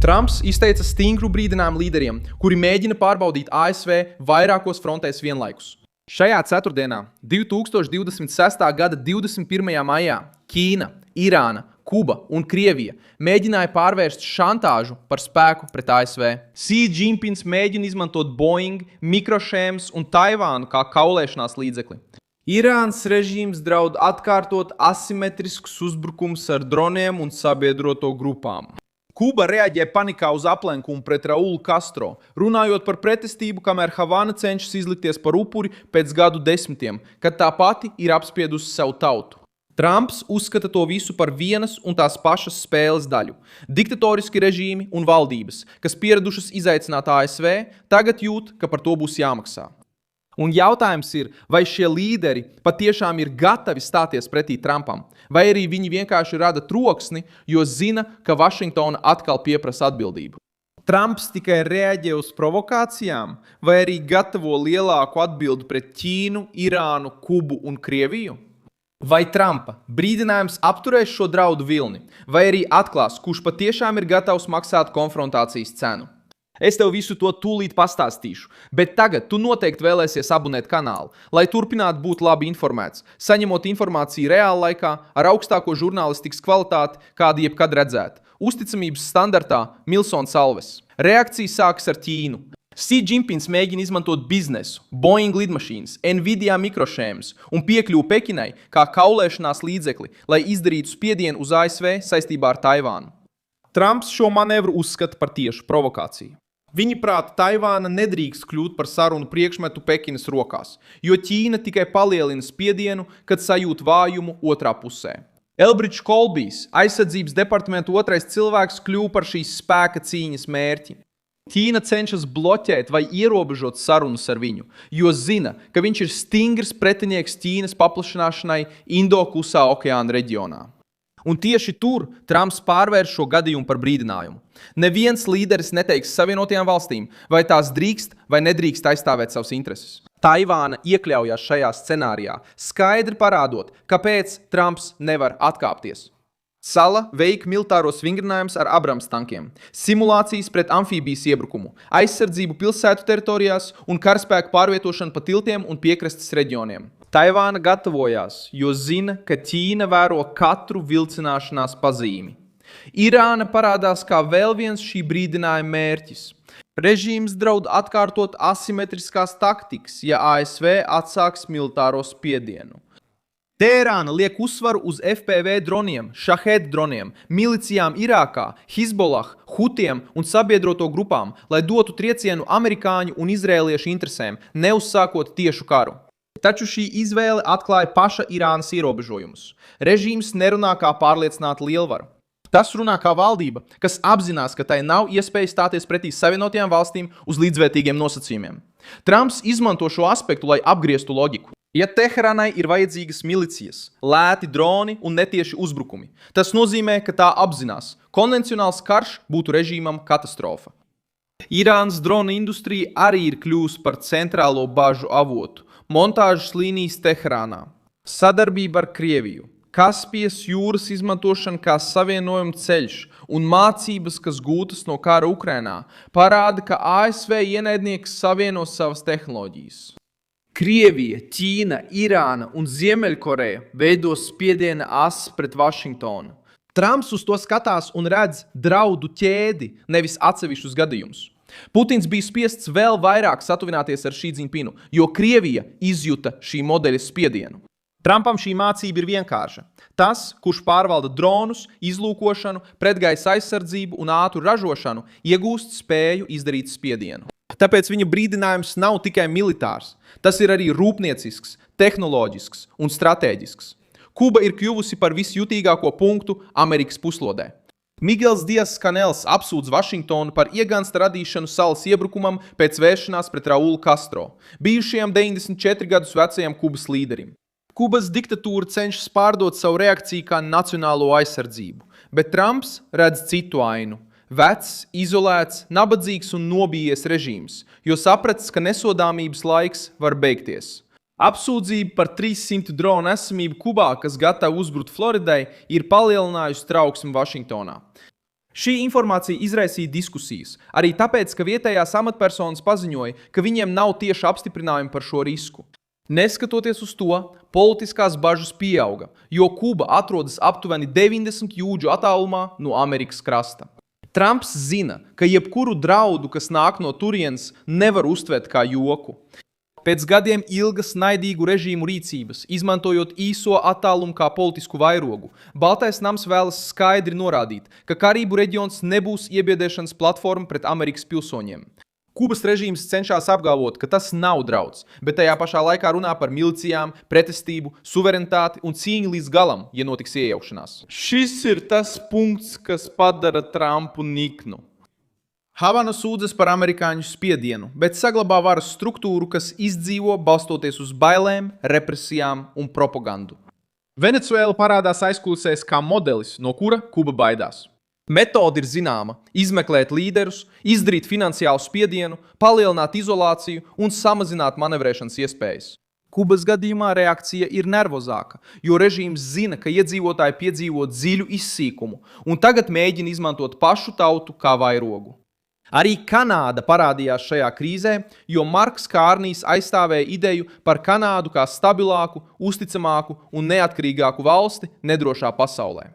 Trumps izteica stingru brīdinājumu līderiem, kuri mēģina pārbaudīt ASV vairākos frontēs vienlaikus. Šajā ceturtdienā, 2026. gada 21. maijā, Ķīna, Irāna, Kuba un Krievija mēģināja pārvērst šantāžu par spēku pret ASV. Xi Jinpings mēģina izmantot Boeing, mikrošēmas un Taivānu kā kaulēšanās līdzekli. Irānas režīms draud atkārtot asimetriskus uzbrukumus ar droniem un sabiedroto grupām. Kuba reaģē panikā uz aplenkumu pret Raulu Castro, runājot par pretestību, kamēr Havana cenšas izlikties par upuri pēc gadu desmitiem, kad tā pati ir apspiedusi savu tautu. Trumps uzskata to visu par vienas un tās pašas spēles daļu. Diktatoriski režīmi un valdības, kas pieradušas izaicināt ASV, tagad jūt, ka par to būs jāmaksā. Un jautājums ir, vai šie līderi patiešām ir gatavi stāties pretī Trumpam, vai arī viņi vienkārši rada troksni, jo zina, ka Vašingtona atkal pieprasa atbildību. Trumps tikai reaģē uz provokācijām, vai arī gatavo lielāku atbildi pret Ķīnu, Irānu, Kubu un Krieviju? Vai Trumpa brīdinājums apturēs šo draudu vilni, vai arī atklās, kurš patiešām ir gatavs maksāt konfrontācijas cenu? Es tev visu to tūlīt pastāstīšu, bet tagad tu noteikti vēlēsies abonēt kanālu, lai turpinātu būt labi informēts, saņemot informāciju reāla laikā ar augstāko žurnālistikas kvalitāti, kādu jebkad redzēt. Uzticamības standartā Milsons Alves. Reakcija sākas ar Ķīnu. Xi Jinpings mēģina izmantot biznesu, Boeing lidmašīnas, Nvidia mikrošēmas un piekļuvu Pekinai kā kaulēšanās līdzekli, lai izdarītu spiedienu uz ASV saistībā ar Taivānu. Trumps šo manevru uzskata par tiešu provokāciju. Viņa prāta Taivāna nedrīkst kļūt par sarunu priekšmetu Pekinas rokās, jo Ķīna tikai palielina spiedienu, kad sajūt vājumu otrā pusē. Elbridžs Kolbijs, aizsardzības departamenta otrais cilvēks, kļuva par šīs spēka cīņas mērķi. Ķīna cenšas bloķēt vai ierobežot sarunas ar viņu, jo zina, ka viņš ir stingrs pretinieks Ķīnas paplašināšanai Indo-Klusā okeāna reģionā. Un tieši tur Trumps pārvērš šo gadījumu par brīdinājumu. Neviens līderis neteiks Savienotajām valstīm, vai tās drīkst vai nedrīkst aizstāvēt savas intereses. Taivāna iekļaujās šajā scenārijā, skaidri parādot, kāpēc Trumps nevar atkāpties. Sala veika militāros vingrinājumus ar Abrams tankiem, simulācijas pret amfībijas iebrukumu, aizsardzību pilsētu teritorijās un karaspēku pārvietošanu pa tiltiem un piekrastes reģioniem. Taivāna gatavojās, jo zina, ka Ķīna vēro katru vilcināšanās pazīmi. Irāna parādās kā vēl viens šī brīdinājuma mērķis. Režīms draud atkārtot asimetriskās taktikas, ja ASV atsāks militāro spiedienu. Teherāna liek uzsvaru uz FPV droniem, Shahed droniem, milicijām Irākā, Hizbollah, Hutiem un sabiedroto grupām, lai dotu triecienu amerikāņu un izrēliešu interesēm, neuzsākot tiešu karu. Taču šī izvēle atklāja paša Irānas ierobežojumus. Režīms nerunā kā pārliecināta lielvara. Tas runā kā valdība, kas apzinās, ka tai nav iespēja stāties pretī Savienotajām valstīm uz līdzvērtīgiem nosacījumiem. Trumps izmanto šo aspektu, lai apgrieztu loģiku. Ja Teherānai ir vajadzīgas milicijas, lēti droni un netieši uzbrukumi, tas nozīmē, ka tā apzinās, konvencionāls karš būtu režīmam katastrofa. Irānas drona industrija arī ir kļūst par centrālo bažu avotu. Montāžas līnijas Teherānā, sadarbība ar Krieviju, Kaspijas jūras izmantošana kā savienojuma ceļš un mācības, kas gūtas no kara Ukrainā, parāda, ka ASV ienaidnieks savieno savas tehnoloģijas. Krievija, Ķīna, Irāna un Ziemeļkoreja veido spiediena asis pret Vašingtonu. Trumps uz to skatās un redz draudu ķēdi, nevis atsevišķus gadījumus. Putins bija spiests vēl vairāk satuvināties ar Xi Jinpingu, jo Krievija izjuta šī modeļa spiedienu. Trumpam šī mācība ir vienkārša. Tas, kurš pārvalda dronus, izlūkošanu, pretgaisa aizsardzību un ātru ražošanu, iegūst spēju izdarīt spiedienu. Tāpēc viņa brīdinājums nav tikai militārs. Tas ir arī rūpniecisks, tehnoloģisks un stratēģisks. Kuba ir kļuvusi par visjutīgāko punktu Amerikas puslodē. Migels Dias-Kanels apsūdz Vašingtonu par iegansta radīšanu salas iebrukumam pēc vēršanās pret Raulu Castro, bijušajam 94 gadus vecajam Kubas līderim. Kubas diktatūra cenšas pārdot savu reakciju kā nacionālo aizsardzību, bet Trumps redz citu ainu. Vecs, izolēts, nabadzīgs un nobijies režīms, jo sapratis, ka nesodāmības laiks var beigties. Apsūdzība par 300 dronu esamību Kubā, kas gatava uzbrukt Floridai, ir palielinājusi trauksmi Vašingtonā. Šī informācija izraisīja diskusijas, arī tāpēc, ka vietējās amatpersonas paziņoja, ka viņiem nav tieši apstiprinājumi par šo risku. Neskatoties uz to, politiskās bažas pieauga, jo Kuba atrodas aptuveni 90 jūdžu attālumā no Amerikas krasta. Trumps zina, ka jebkuru draudu, kas nāk no turienes, nevar uztvert kā joku. Pēc gadiem ilgas naidīgu režīmu rīcības, izmantojot īso attālumu kā politisku vairogu, Baltais nams vēlas skaidri norādīt, ka Karību reģions nebūs iebiedēšanas platforma pret Amerikas pilsoņiem. Kubas režīms cenšas apgalvot, ka tas nav drauds, bet tajā pašā laikā runā par milicijām, pretestību, suverenitāti un cīņu līdz galam, ja notiks iejaukšanās. Šis ir tas punkts, kas padara Trumpu niknu. Havana sūdzas par amerikāņu spiedienu, bet saglabā varas struktūru, kas izdzīvo balstoties uz bailēm, represijām un propagandu. Venecuēla parādās aizkulisēs kā modelis, no kura Kuba baidās. Metode ir zināma – izmeklēt līderus, izdarīt finansiālu spiedienu, palielināt izolāciju un samazināt manevrēšanas iespējas. Kubas gadījumā reakcija ir nervozāka, jo režīms zina, ka iedzīvotāji piedzīvo dziļu izsīkumu un tagad mēģina izmantot pašu tautu kā vairogu. Arī Kanāda parādījās šajā krīzē, jo Marks Kārnijs aizstāvēja ideju par Kanādu kā stabilāku, uzticamāku un neatkarīgāku valsti nedrošā pasaulē.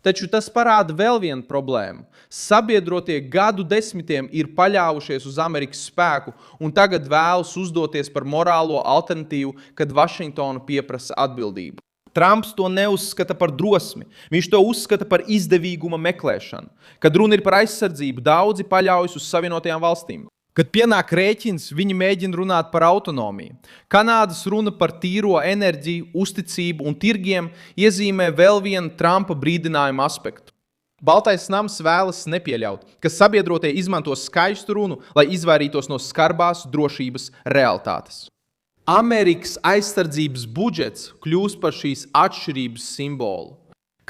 Taču tas parāda vēl vienu problēmu. Sabiedrotie gadu desmitiem ir paļāvušies uz Amerikas spēku un tagad vēlas uzdoties par morālo alternatīvu, kad Vašingtona pieprasa atbildību. Trumps to neuzskata par drosmi, viņš to uzskata par izdevīguma meklēšanu. Kad runa ir par aizsardzību, daudzi paļaujas uz Savienotajām valstīm. Kad pienāk rēķins, viņi mēģina runāt par autonomiju. Kanādas runa par tīro enerģiju, uzticību un tirgiem iezīmē vēl vienu Trumpa brīdinājumu aspektu. Baltais nams vēlas nepieļaut, ka sabiedrotie izmanto skaistu runu, lai izvairītos no skarbās drošības realitātes. Amerikas aizsardzības budžets kļūst par šīs atšķirības simbolu.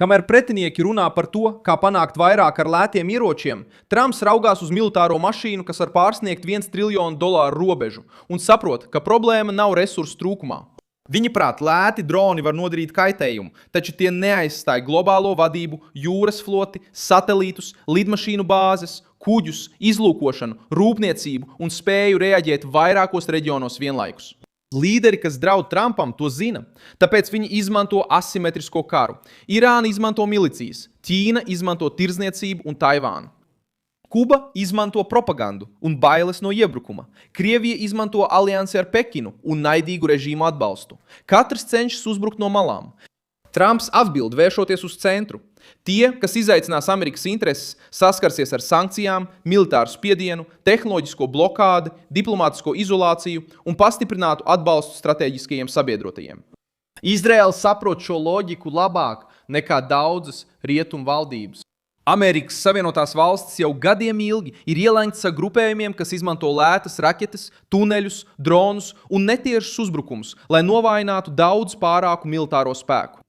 Kamēr pretinieki runā par to, kā panākt vairāk ar lētiem ieročiem, Trumps raugās uz militāro mašīnu, kas var pārsniegt $1 triljonu robežu, un saprot, ka problēma nav resursu trūkumā. Viņa prāt, lēti droni var nodarīt kaitējumu, taču tie neaizstāja globālo vadību, jūras floti, satelītus, lidmašīnu bāzes, kuģus, izlūkošanu, rūpniecību un spēju reaģēt vairākos reģionos vienlaikus. Līderi, kas draud Trumpam, to zina, tāpēc viņi izmanto asimetrisko karu. Irāna izmanto milicijas, Ķīna izmanto tirdzniecību un Taivānu. Kuba izmanto propagandu un bailes no iebrukuma. Krievija izmanto aliansi ar Pekinu un naidīgu režīmu atbalstu. Katrs cenšas uzbrukt no malām. Trumps atbild vēršoties uz centru. Tie, kas izaicinās Amerikas intereses, saskarsies ar sankcijām, militāru spiedienu, tehnoloģisko blokādi, diplomātisko izolāciju un pastiprinātu atbalstu strateģiskajiem sabiedrotajiem. Izraēla saprot šo loģiku labāk nekā daudzas rietumu valdības. Amerikas Savienotās valstis jau gadiem ilgi ir ielenktas ar grupējumiem, kas izmanto lētas raķetes, tuneļus, dronus un netiešus uzbrukumus, lai novājinātu daudz pārāku militāro spēku.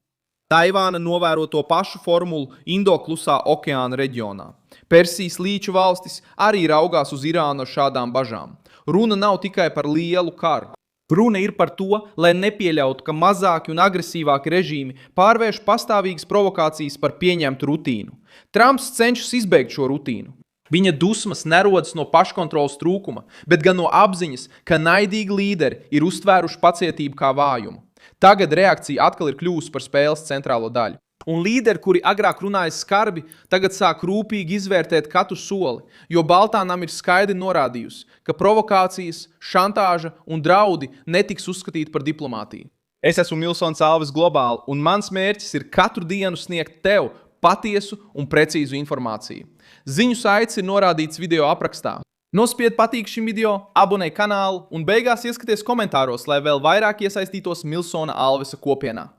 Taivāna novēro to pašu formulu Indo-Klusā okeāna reģionā. Persijas līču valstis arī raugās uz Irānu ar šādām bažām. Runa nav tikai par lielu karu. Runa ir par to, lai nepieļautu, ka mazāki un agresīvāki režīmi pārvērš pastāvīgas provokācijas par pieņemtu rutīnu. Trumps cenšas izbeigt šo rutīnu. Viņa dusmas nerodas no paškontroles trūkuma, bet gan no apziņas, ka naidīgi līderi ir uztvēruši pacietību kā vājumu. Tagad reakcija atkal ir kļuvusi par spēles centrālo daļu. Un līderi, kuri agrāk runāja skarbi, tagad sāk rūpīgi izvērtēt katru soli, jo Baltā nama ir skaidri norādījusi, ka provokācijas, šantāža un draudi netiks uzskatīti par diplomātiju. Es esmu Milsons Alves Globāli, un mans mērķis ir katru dienu sniegt tev patiesu un precīzu informāciju. Ziņu saites ir norādīts video aprakstā. Nospied patīk šim video, abonē kanālu un beigās ieskaties komentāros, lai vēl vairāk iesaistītos Milsona Alvesa kopienā.